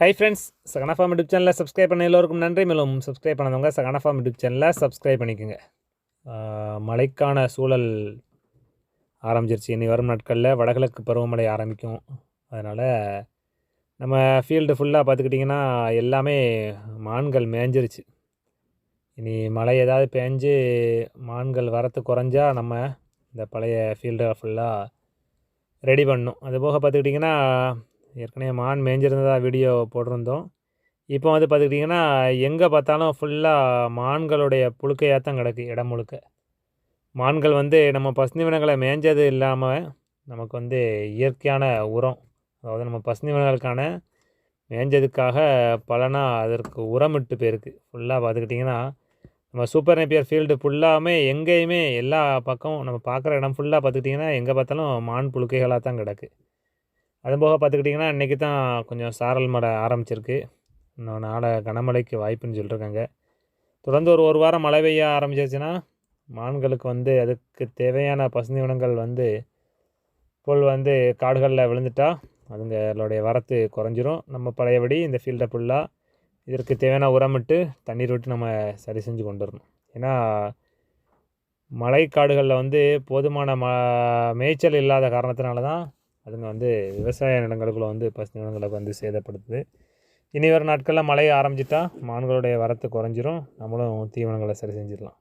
Hi friends, Sahana form YouTube சேனலில் subscribe பண்ண எல்லோருக்கும் நன்றி. மேலும் சப்ஸ்கிரைப் பண்ணாதவங்க சகனா ஃபார்ம் யூடியூப் சேனலில் சப்ஸ்கிரைப் பண்ணிக்கோங்க. மழைக்கான சூழல் ஆரம்பிச்சிருச்சு. இனி வரும் நாட்களில் வடகிழக்கு பருவமழை ஆரம்பிக்கும். அதனால் நம்ம ஃபீல்டு ஃபுல்லாக பார்த்துக்கிட்டிங்கன்னா எல்லாமே மான்கள் மேய்ஞ்சிருச்சு. இனி மழை ஏதாவது பேஞ்சு மான்கள் வரத்து குறைஞ்சா நம்ம இந்த பழைய ஃபீல்டை ஃபுல்லாக ரெடி பண்ணணும். அதுபோக பார்த்துக்கிட்டிங்கன்னா ஏற்கனவே மான் மேய்ஞ்சிருந்ததா வீடியோ போட்டிருந்தோம். இப்போ வந்து பார்த்துக்கிட்டிங்கன்னா எங்கே பார்த்தாலும் ஃபுல்லாக மான்களுடைய புழுக்கையாக தான் கிடக்கு இடம் முழுக்க. மான்கள் வந்து நம்ம பசுந்தீவனங்களை மேய்ஞ்சது இல்லாமல் நமக்கு வந்து இயற்கையான உரம், அதாவது நம்ம பசுந்தீவனங்களுக்கான மேய்ஞ்சதுக்காக பலனாக அதற்கு உரமிட்டு போயிருக்கு. ஃபுல்லாக பார்த்துக்கிட்டிங்கன்னா நம்ம சூப்பர் நேப்பியர் ஃபீல்டு ஃபுல்லாமே எங்கேயுமே எல்லா பக்கமும் நம்ம பார்க்குற இடம் ஃபுல்லாக பார்த்துக்கிட்டிங்கன்னா எங்கே பார்த்தாலும் மான் புழுக்கைகளாக தான் கிடக்கு. அதுபோக பார்த்துக்கிட்டிங்கன்னா இன்றைக்கி தான் கொஞ்சம் சாரல் மழை ஆரம்பிச்சிருக்கு. இன்னும் நாளை கனமழைக்கு வாய்ப்புன்னு சொல்லியிருக்காங்க. தொடர்ந்து ஒரு வாரம் மழை பெய்ய ஆரம்பிச்சிருச்சுன்னா மான்களுக்கு வந்து அதுக்கு தேவையான பசுந்தீவனங்கள் வந்து புல் வந்து காடுகளில் விழுந்துட்டா அதுங்களுடைய வரத்து குறைஞ்சிரும். நம்ம பழையபடி இந்த ஃபீல்டை ஃபுல்லாக இதற்கு தேவையான உரமிட்டு தண்ணீர் விட்டு நம்ம சரி செஞ்சு கொண்டு வரணும். ஏன்னா மழைக்காடுகளில் வந்து போதுமான மேய்ச்சல் இல்லாத காரணத்தினால தான் அதுங்க வந்து விவசாய நிலங்களுக்குள்ளே வந்து பசுந்தீவனங்களை வந்து சேதப்படுத்துது. இனி வரும் நாட்களில் மழை ஆரம்பிச்சிட்டா மான்களுடைய வரத்து குறைஞ்சிரும். நம்மளும் தீவனங்களை சரி செஞ்சிடலாம்.